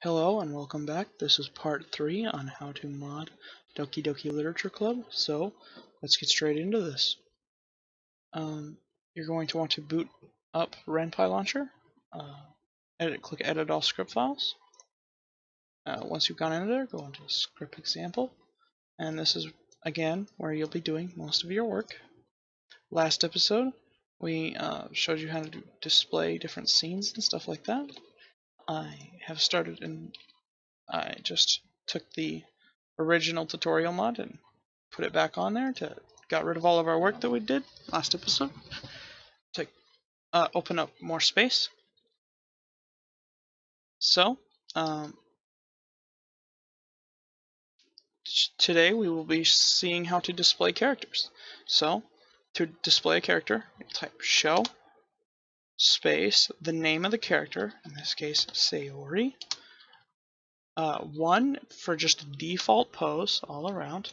Hello and welcome back. This is part 3 on how to mod Doki Doki Literature Club. So let's get straight into this. You're going to want to boot up RenPy Launcher. Click Edit All Script Files. Once you've gone into there, go into Script Example. And this is, again, where you'll be doing most of your work. Last episode, we showed you how to display different scenes and stuff like that. I have started and I just took the original tutorial mod and put it back on there got rid of all of our work that we did last episode to open up more space. So today we will be seeing how to display characters. So to display a character, type show space the name of the character, in this case Sayori. 1 for just a default pose all around.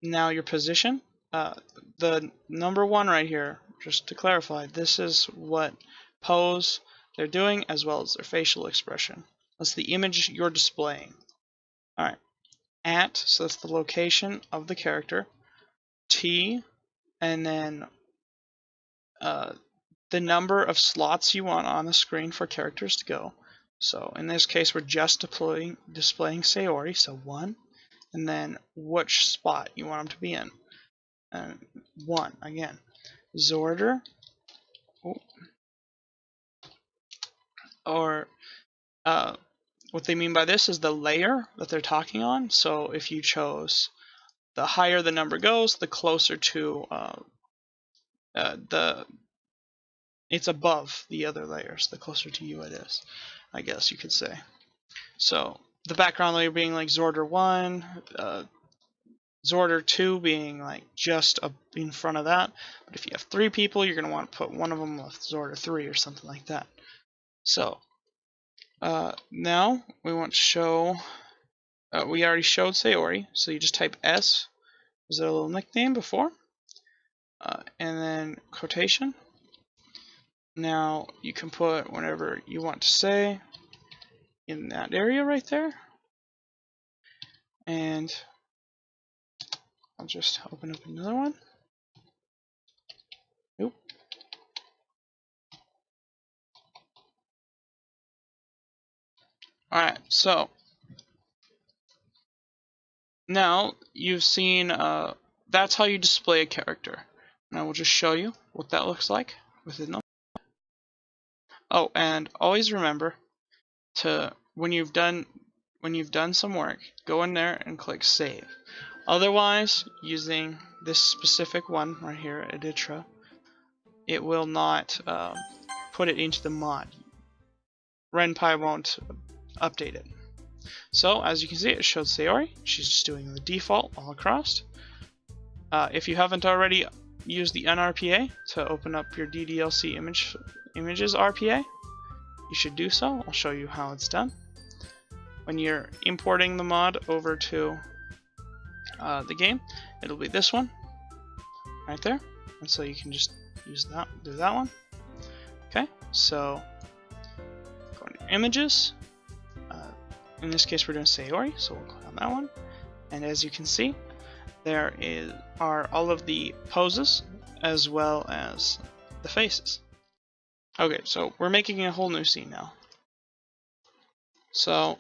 Now your position, the number 1 right here, just to clarify, this is what pose they're doing as well as their facial expression. That's the image you're displaying. Alright, so that's the location of the character, T, and then the number of slots you want on the screen for characters to go. So in this case we're just displaying Sayori, so 1, and then which spot you want them to be in. 1 again. Zorder, or what they mean by this is the layer that they're talking on. So if you chose, the higher the number goes, the closer to it's above the other layers, the closer to you it is, I guess you could say. So the background layer being like Zorder 1, Zorder 2 being like just up in front of that. But if you have 3 people, you're going to want to put one of them with Zorder 3 or something like that. So now we want to show, we already showed Sayori, so you just type S, was there a little nickname before? And then quotation. Now you can put whatever you want to say in that area right there. And I'll just open up another one. Nope. Alright, so now you've seen, that's how you display a character. Now we'll just show you what that looks like within them. Oh, and always remember to, when you've done some work, go in there and click save. Otherwise, using this specific one right here, Editra, it will not put it into the mod. RenPy won't update it. So as you can see, it shows Sayori. She's just doing the default all across. If you haven't already used the NRPA to open up your DDLC images RPA, you should do so. I'll show you how it's done. When you're importing the mod over to the game, it'll be this one right there, and so you can just use that, do that one. Okay, so go into images. In this case, we're doing Sayori, so we'll click on that one. And as you can see, there are all of the poses as well as the faces. Okay, so we're making a whole new scene now. So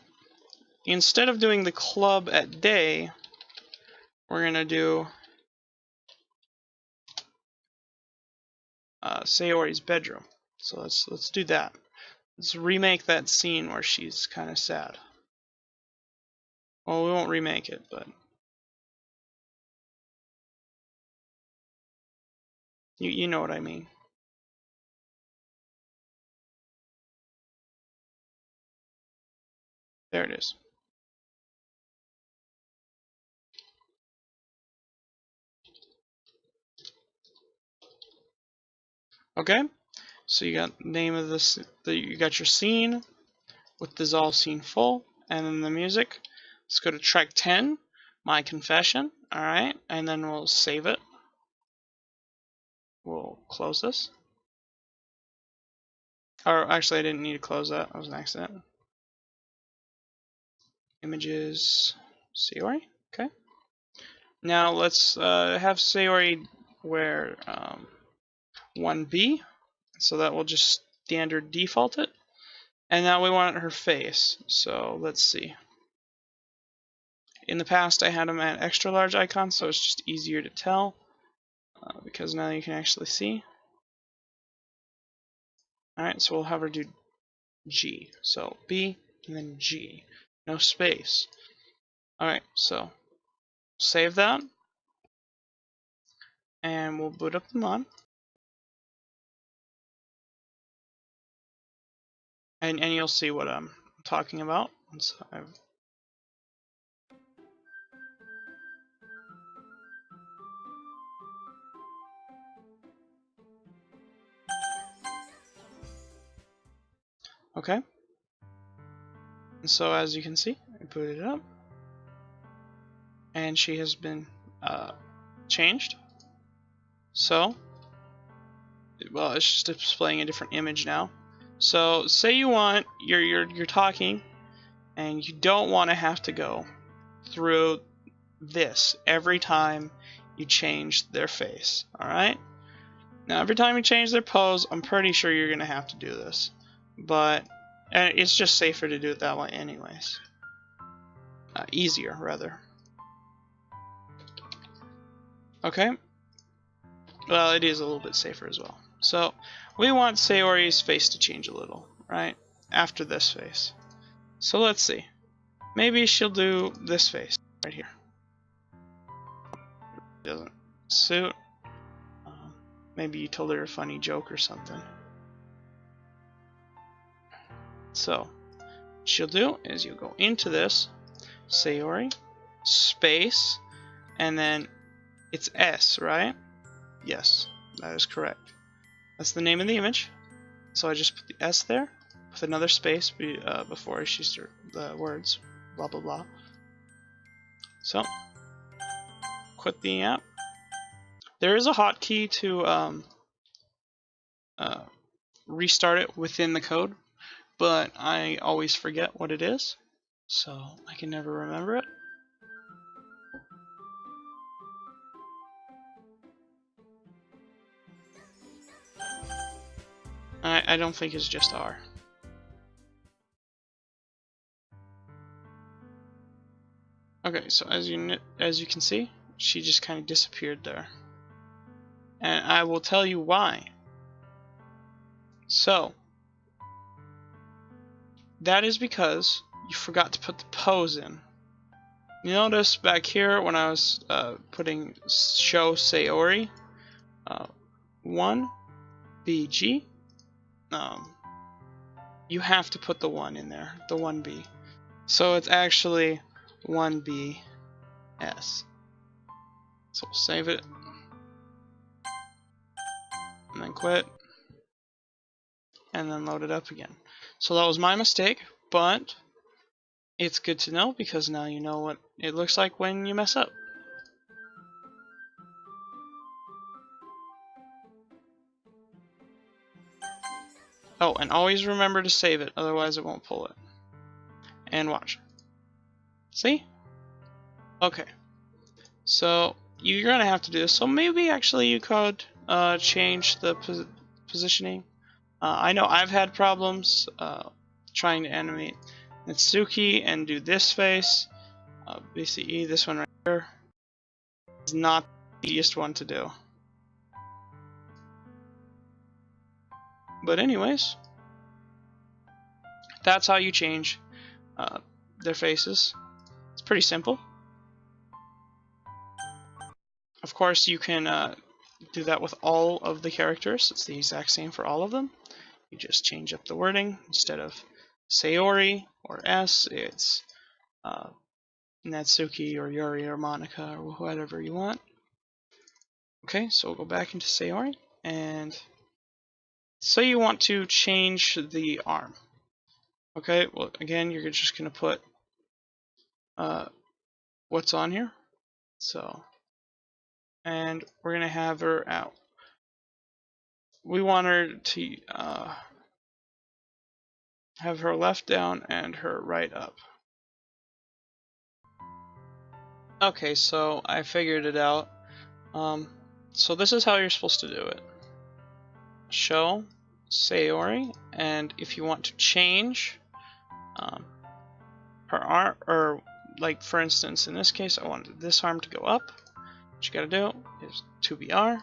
instead of doing the club at day, we're gonna do Sayori's bedroom. So let's do that. Let's remake that scene where she's kind of sad. Well, we won't remake it, but you know what I mean. There it is. Okay, so you got the name of this, you got your scene with this all scene full, and then the music. Let's go to track 10, My Confession. Alright, and then we'll save it. We'll close this. Or actually, I didn't need to close that. That was an accident. images, Sayori. Okay. Now let's have Sayori wear 1B, so that will just standard default it. And now we want her face, so let's see. In the past I had them at extra large icons, so it's just easier to tell because now you can actually see. Alright, so we'll have her do G. So B and then G. No space. Alright, so save that. And we'll boot up the mod. And you'll see what I'm talking about. Okay. And so as you can see, I booted it up. And she has been changed. So, well, it's just displaying a different image now. So, say you want you're talking, and you don't want to have to go through this every time you change their face. All right. Now, every time you change their pose, I'm pretty sure you're gonna have to do this, but it's just safer to do it that way, anyways. Easier, rather. Okay. Well, it is a little bit safer as well. So we want Sayori's face to change a little, right? After this face. So let's see. Maybe she'll do this face right here. Doesn't suit. Maybe you told her a funny joke or something. So what she'll do is you go into this, Sayori, space, and then it's S, right? Yes, that is correct. That's the name of the image. So I just put the S there with another space before she starts the words, blah blah blah. So quit the app. There is a hotkey to restart it within the code, but I always forget what it is, so I can never remember it. I don't think it's just R. Okay, so as you can see, she just kind of disappeared there. And I will tell you why. So, that is because you forgot to put the pose in. You notice back here when I was putting show Sayori 1 BG, you have to put the 1 in there, the 1B. So it's actually 1BS. So we'll save it and then quit and then load it up again. So that was my mistake, but it's good to know because now you know what it looks like when you mess up. Oh, and always remember to save it, otherwise it won't pull it. And watch. See? Okay. So you're gonna have to do this. So maybe actually you could change the positioning. I know I've had problems trying to animate Natsuki and do this face. BCE, this one right here, is not the easiest one to do. But anyways, that's how you change their faces. It's pretty simple. Of course, you can do that with all of the characters. It's the exact same for all of them. You just change up the wording. Instead of Sayori or S, it's Natsuki or Yuri or Monica or whatever you want. Okay, so we'll go back into Sayori, and say you want to change the arm. Okay, well again, you're just gonna put what's on here. So, and we're gonna have her out. We want her to have her left down and her right up. Okay, so I figured it out. So this is how you're supposed to do it. Show Sayori, and if you want to change her arm, or like for instance in this case I wanted this arm to go up, what you gotta do is 2BR,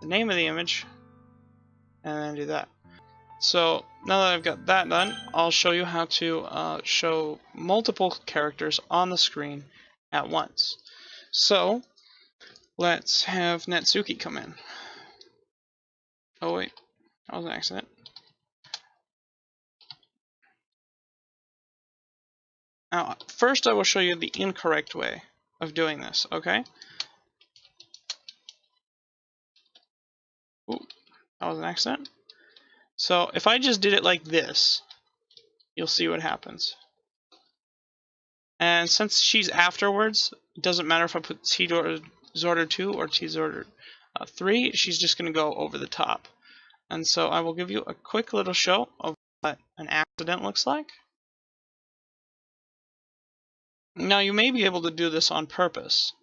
the name of the image, and then do that. So now that I've got that done, I'll show you how to show multiple characters on the screen at once. So let's have Natsuki come in. Oh wait, that was an accident. Now, first I will show you the incorrect way of doing this, okay? Ooh, that was an accident. So if I just did it like this, you'll see what happens. And since she's afterwards, it doesn't matter if I put T-Zorder 2 or T-Zorder 3, she's just going to go over the top. And so I will give you a quick little show of what an accident looks like. Now you may be able to do this on purpose.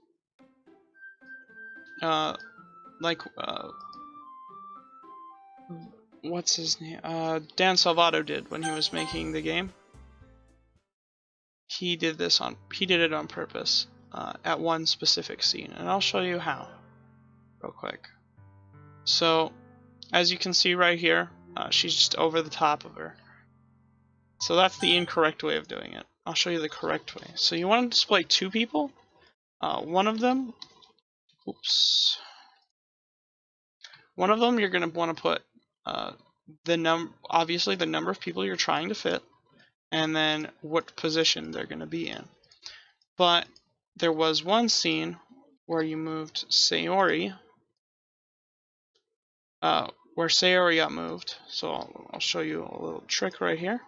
What's his name? Dan Salvato did when he was making the game. He did it on purpose at one specific scene, and I'll show you how real quick. So as you can see right here, she's just over the top of her. So that's the incorrect way of doing it. I'll show you the correct way. So you want to display two people. One of them you're going to want to put obviously the number of people you're trying to fit, and then what position they're going to be in. But there was one scene where you moved Sayori, where Sayori got moved. So I'll show you a little trick right here.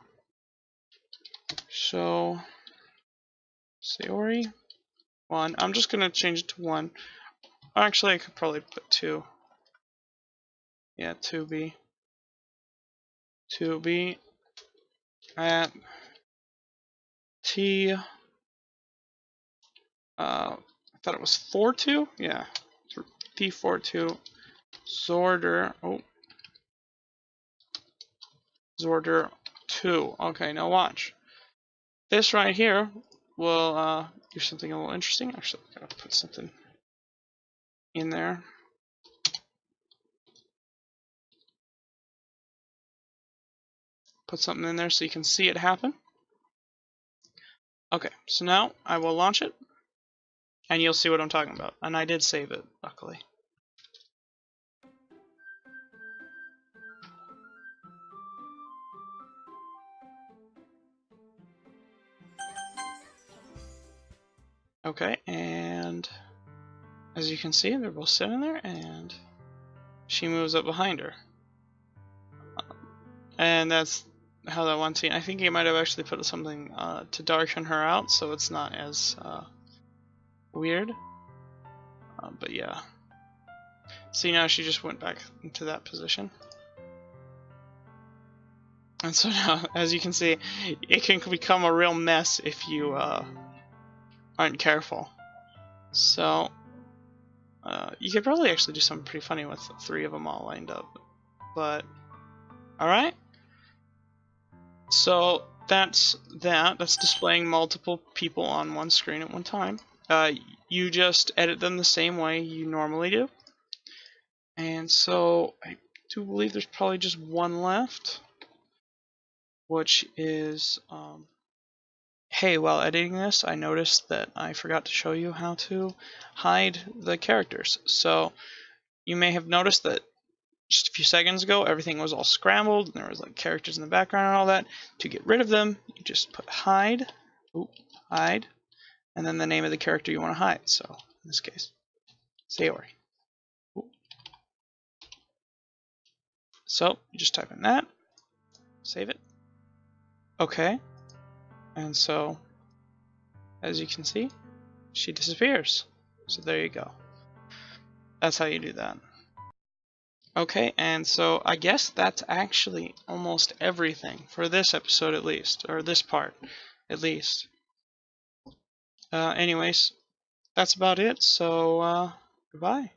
So Sayori 1. I'm just going to change it to 1. Actually, I could probably put 2. Yeah, 2B. 2B at T. I thought it was 4-2. Yeah, T42 Zorder. Oh, Zorder 2. Okay, now watch. This right here will do something a little interesting. Actually, I gotta put something in there. Put something in there so you can see it happen. Okay, so now I will launch it, and you'll see what I'm talking about. And I did save it, luckily. Okay, and as you can see, they're both sitting there, and she moves up behind her. And that's how that one scene. I think he might have actually put something to darken her out, so it's not as weird. But yeah. See, now she just went back into that position. And so now, as you can see, it can become a real mess if you aren't careful. So you could probably actually do something pretty funny with 3 of them all lined up. But alright. So that's that. That's displaying multiple people on one screen at one time. You just edit them the same way you normally do. And so I do believe there's probably just one left, which is hey, while editing this, I noticed that I forgot to show you how to hide the characters. So you may have noticed that just a few seconds ago, everything was all scrambled, and there was like characters in the background and all that. To get rid of them, you just put hide, hide, and then the name of the character you want to hide. So in this case, Sayori. So you just type in that, save it. Okay, and so as you can see, she disappears. So there you go. That's how you do that. Okay, and so I guess that's actually almost everything for this episode at least, or this part at least. Anyways, that's about it. So, goodbye.